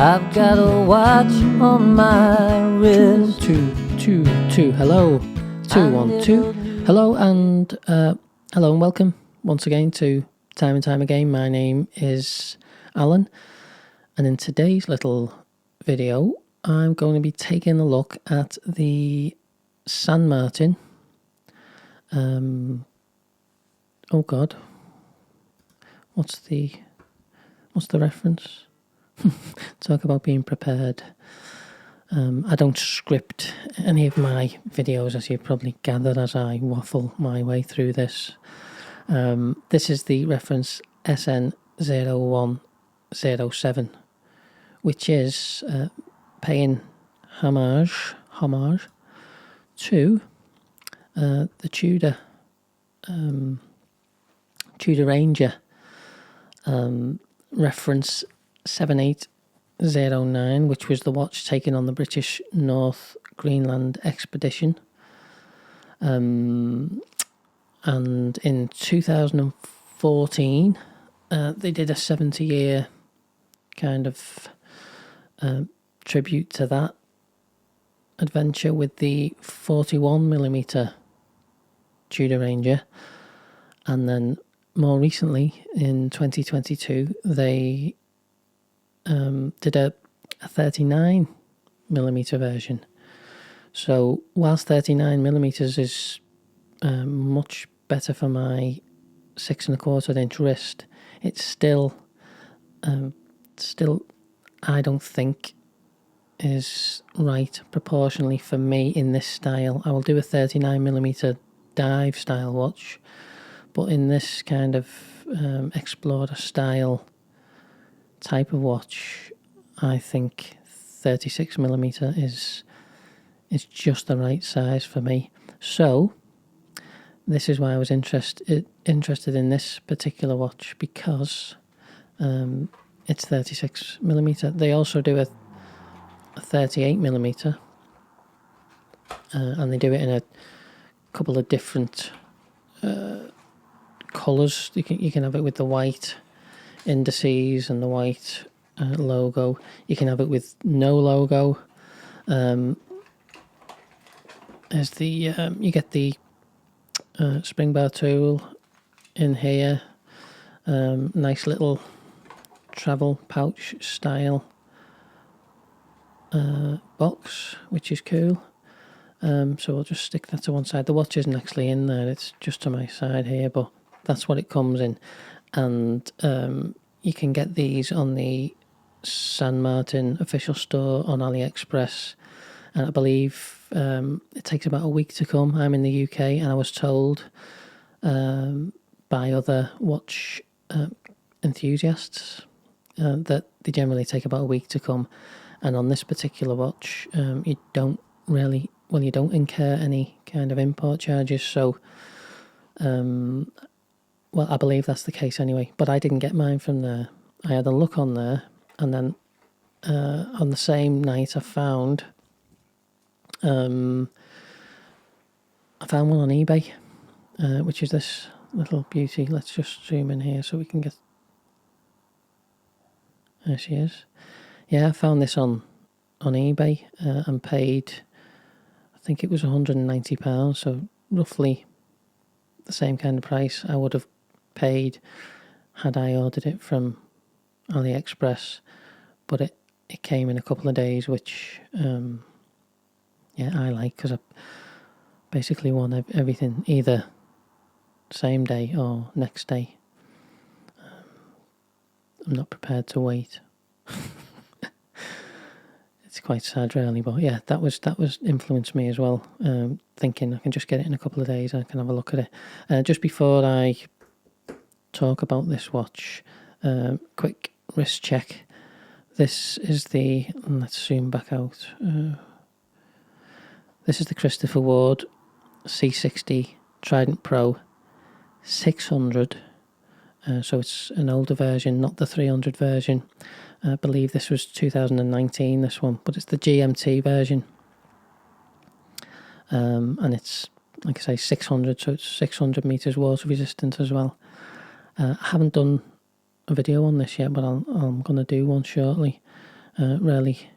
I've got a watch on my wrist. 2 hello 212 hello and welcome once again to Time and Time Again. My name is Alan, and in today's little video I'm going to be taking a look at the San Martin oh god, what's the reference? Talk about being prepared. I don't script any of my videos, as you've probably gathered, as I waffle my way through this. This is the reference SN0107, which is paying homage to the Tudor Ranger, reference 7809, which was the watch taken on the British North Greenland expedition. And in 2014, they did a 70-year kind of tribute to that adventure with the 41mm Tudor Ranger. And then more recently, in 2022, they did a 39mm version. So whilst 39mm is much better for my 6¼ wrist, it's still I don't think is right proportionally for me in this style. I will do a 39mm dive style watch, but in this kind of explorer style type of watch, I think 36mm is just the right size for me. So this is why I was interested in this particular watch, because it's 36mm. They also do a 38mm, and they do it in a couple of different colours. You can have it with the white indices and the white logo. You can have it with no logo. As the you get the spring bar tool in here, nice little travel pouch style box, which is cool. So we'll just stick that to one side. The watch isn't actually in there, it's just to my side here, but that's what it comes in. And you can get these on the San Martin official store on AliExpress, and I believe it takes about a week to come. I'm in the UK, and I was told by other watch enthusiasts that they generally take about a week to come. And on this particular watch, you don't incur any kind of import charges. So well, I believe that's the case anyway, but I didn't get mine from there. I had a look on there, and then on the same night I found one on eBay, which is this little beauty. Let's just zoom in here so we can get... There she is. Yeah, I found this on eBay and paid, I think it was £190, so roughly the same kind of price I would have paid had I ordered it from AliExpress, but it came in a couple of days, which I like, because I basically want everything either same day or next day. I'm not prepared to wait. It's quite sad, really, but yeah, that was influenced me as well, thinking I can just get it in a couple of days and I can have a look at it. Just before I talk about this watch, quick wrist check. This is let's zoom back out. This is the Christopher Ward C60 Trident Pro 600. So it's an older version, not the 300 version. I believe this was 2019, this one, but it's the GMT version. And it's, like I say, 600, so it's 600 meters water resistant as well. I haven't done a video on this yet, but I'm going to do one shortly. Really,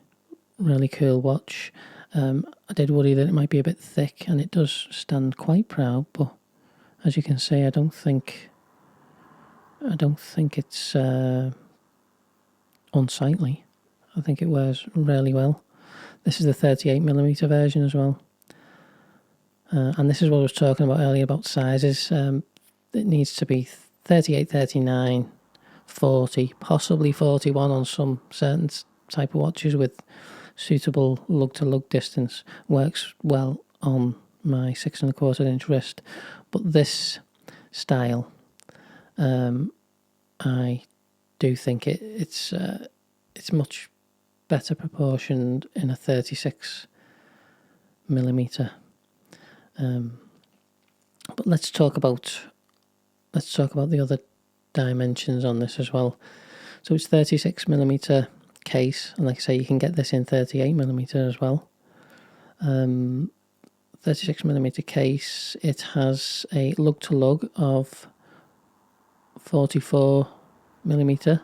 really cool watch. I did worry that it might be a bit thick, and it does stand quite proud, but as you can see, I don't think it's unsightly. I think it wears really well. This is the 38mm version as well. And this is what I was talking about earlier about sizes. It needs to be 38, 39, 40, possibly 41 on some certain type of watches with suitable lug-to-lug distance. Works well on my 6¼ inch wrist. But this style, I do think it's much better proportioned in a 36mm. But let's talk about the other dimensions on this as well. So it's 36mm case, and like I say, you can get this in 38mm as well. 36mm case. It has a lug to lug of 44mm,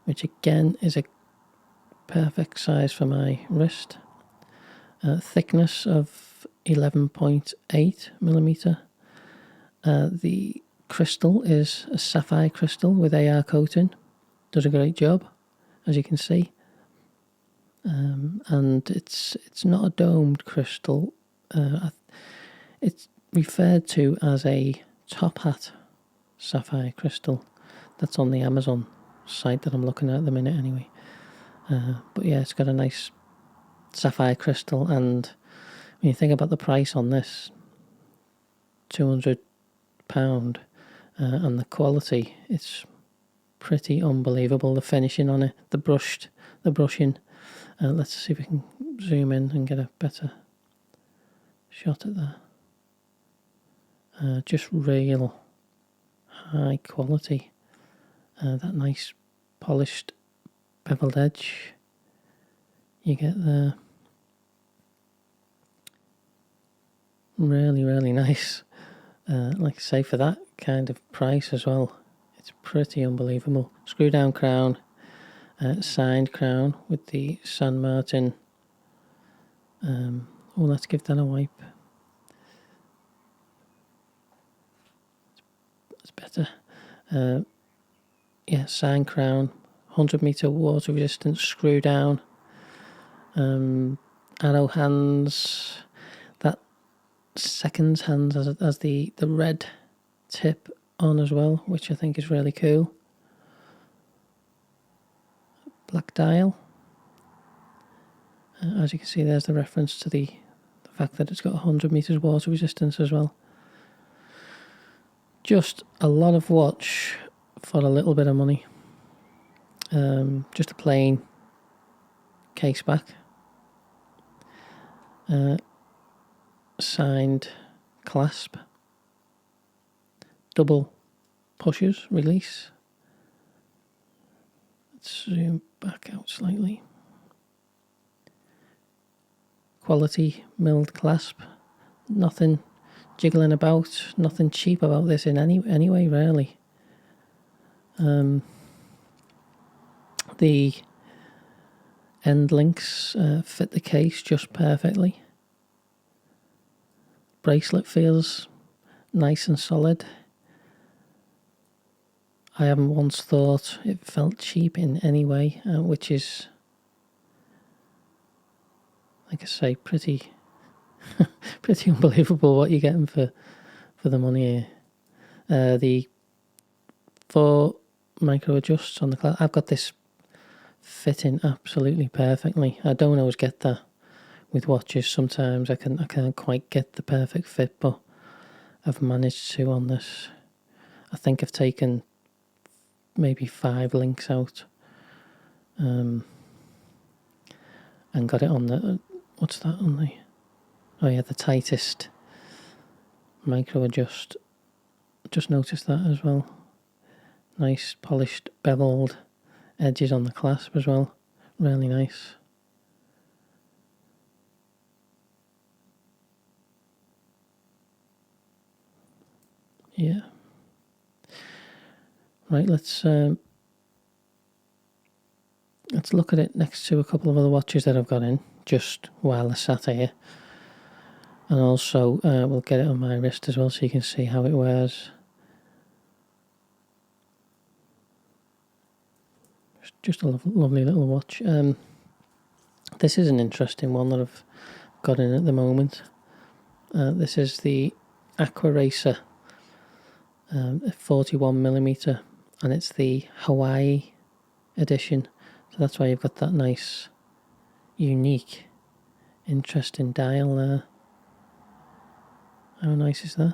which again is a perfect size for my wrist. Thickness of 11.8mm. The crystal is a sapphire crystal with AR coating. Does a great job, as you can see. And it's not a domed crystal. It's referred to as a top hat sapphire crystal. That's on the Amazon site that I'm looking at the minute anyway. But yeah, it's got a nice sapphire crystal, and when you think about the price on this, £200, and the quality, it's pretty unbelievable. The finishing on it, the brushing. Let's see if we can zoom in and get a better shot at that. Just real high quality. That nice polished beveled edge you get there. Really, really nice. Like I say, for that kind of price as well, it's pretty unbelievable. Screw down crown, signed crown with the San Martin. Let's give that a wipe. It's better. Yeah, signed crown, 100-meter water resistance, screw down. Arrow hands. That seconds hands as the red tip on as well, which I think is really cool. Black dial. As you can see, there's the reference to the fact that it's got 100 meters water resistance as well. Just a lot of watch for a little bit of money. Just a plain case back. Signed clasp. Double pushers, release. Let's zoom back out slightly. Quality milled clasp. Nothing jiggling about, nothing cheap about this in any way, really. The end links fit the case just perfectly. Bracelet feels nice and solid. I haven't once thought it felt cheap in any way, which is, like I say, pretty unbelievable what you're getting for the money here. The 4 micro adjusts on the clasp. I've got this fitting absolutely perfectly. I don't always get that with watches. Sometimes I can't quite get the perfect fit, but I've managed to on this. I think I've taken maybe 5 links out, and got it on the, what's that on the, oh yeah, the tightest micro adjust. Just noticed that as well. Nice polished beveled edges on the clasp as well. Really nice. Yeah. Right, let's let's look at it next to a couple of other watches that I've got in, just while I sat here. And also we'll get it on my wrist as well so you can see how it wears. Just a lovely little watch. This is an interesting one that I've got in at the moment. This is the Aqua Racer 41mm, and it's the Hawaii edition. So that's why you've got that nice, unique, interesting dial there. How nice is that?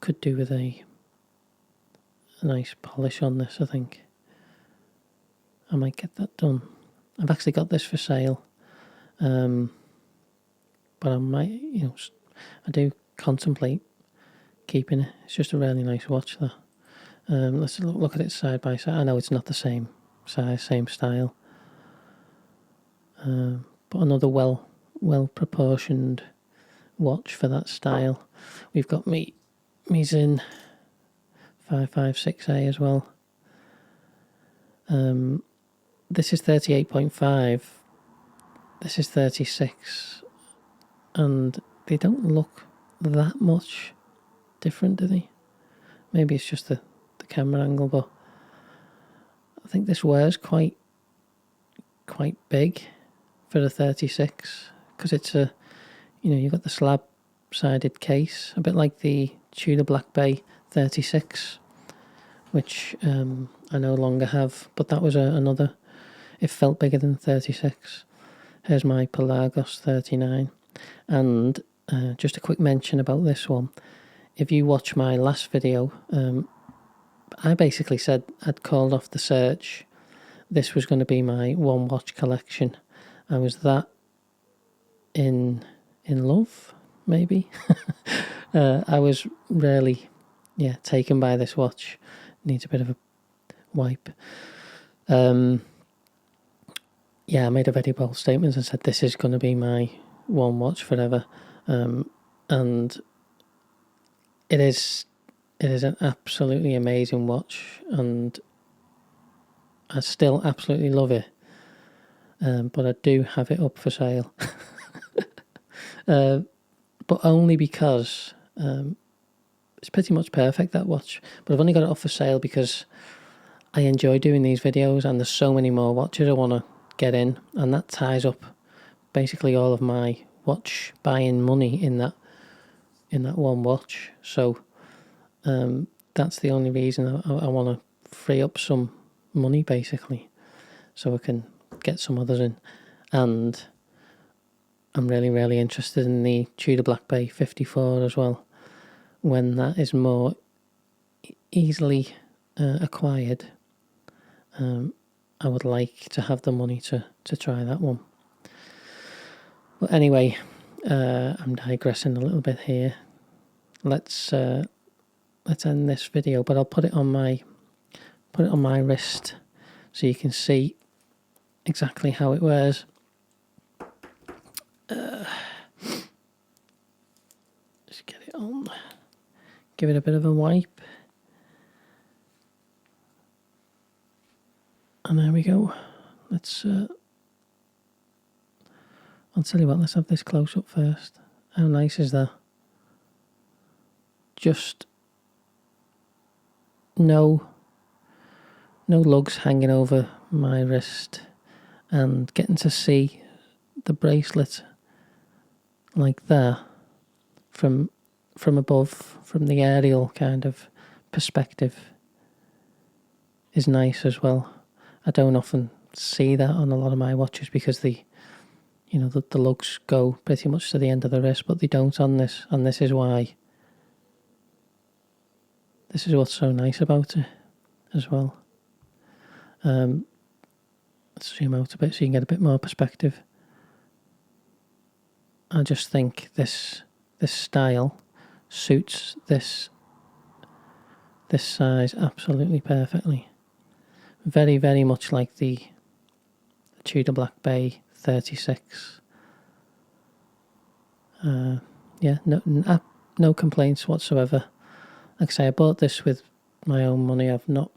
Could do with a nice polish on this, I think. I might get that done. I've actually got this for sale, but I might, I do contemplate keeping it. It's just a really nice watch, that. Let's look at it side by side. I know it's not the same size, same style, but another well proportioned watch for that style. We've got me Zin 556A as well. This is 38.5, this is 36, and they don't look that much different, do they? Maybe it's just the camera angle, but I think this wears quite big for a 36, because it's a, you've got the slab sided case, a bit like the Tudor Black Bay 36, which I no longer have, but that was another, it felt bigger than 36. Here's my Pelagos 39, and just a quick mention about this one. If you watch my last video, I basically said I'd called off the search. This was going to be my one watch collection. I was that in love, maybe. I was really, taken by this watch. Needs a bit of a wipe. I made a very bold statement and said this is going to be my one watch forever, and it is an absolutely amazing watch, and I still absolutely love it, but I do have it up for sale. But only because it's pretty much perfect, that watch, but I've only got it up for sale because I enjoy doing these videos, and there's so many more watches I want to get in, and that ties up basically all of my watch buying money in that one watch. So that's the only reason I want to free up some money, basically, so I can get some others in. And I'm really interested in the Tudor Black Bay 54 as well, when that is more easily acquired. I would like to have the money to try that one. But anyway, I'm digressing a little bit here. Let's end this video, but I'll put it on my wrist so you can see exactly how it wears. Just get it on. Give it a bit of a wipe. And there we go. Let's I'll tell you what, let's have this close up first. How nice is that? Just no lugs hanging over my wrist, and getting to see the bracelet like that from above, from the aerial kind of perspective, is nice as well. I don't often see that on a lot of my watches because the lugs go pretty much to the end of the wrist, but they don't on this, and this is why. This is what's so nice about it as well. Let's zoom out a bit so you can get a bit more perspective. I just think this style suits this size absolutely perfectly. Very much like the Tudor Black Bay 36. No complaints whatsoever. Like I say, I bought this with my own money. I've not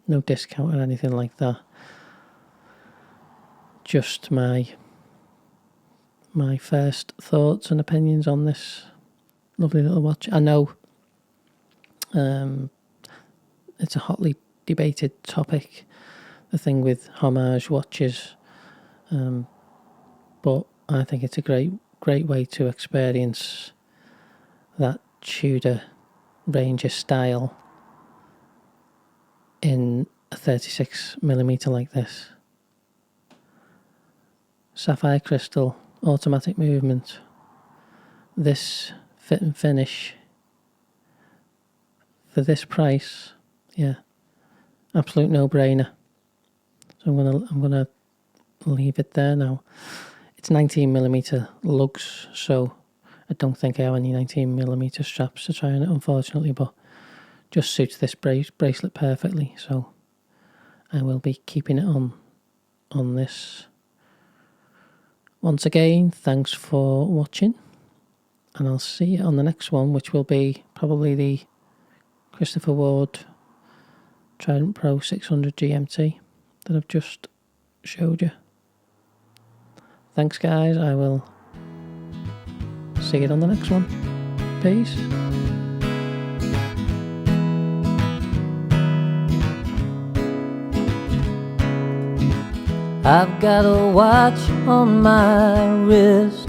no discount or anything like that. Just my first thoughts and opinions on this lovely little watch. I know it's a hotly debated topic, the thing with homage watches, but I think it's a great way to experience that Tudor Ranger style in a 36mm like this. Sapphire crystal, automatic movement, this fit and finish for this price, yeah, absolute no-brainer. So I'm gonna leave it there now. It's 19mm lugs, so I don't think I have any 19mm straps to try on it, unfortunately, but just suits this bracelet perfectly, so I will be keeping it on this. Once again, thanks for watching, and I'll see you on the next one, which will be probably the Christopher Ward Trident Pro 600 GMT that I've just showed you. Thanks guys, I will see you on the next one. Peace. I've got a watch on my wrist,